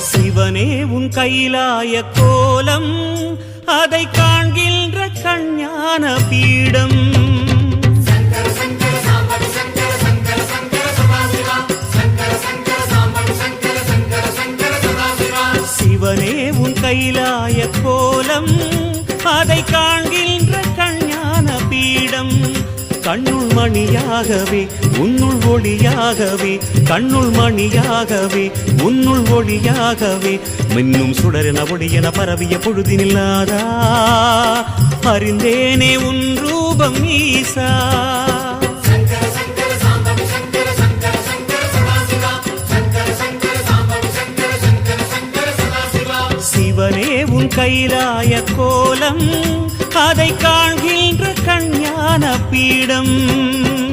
சிவனே உன் கைலாய கோலம் அதை காண்கின்ற கஞ்ஞான பீடம். சிவனே உன் கைலாய கோலம் அதை காண்கின்ற கஞ்ஞான பீடம். கண்ணுள் மணியாகவே உன்னுள் ஒளியாகவே, கண்ணுள் மணியாகவே உன்னுள் ஒளியாகவே, மின்னும் சுடரென ஒளியென பரவிய பொழுதினில்லாதா அறிந்தேனே உன் ரூபம் ஈசா. சிவனே உன் கைலாய கோலம் அதை காண்கின்ற கஞ்ஞான பீடம்.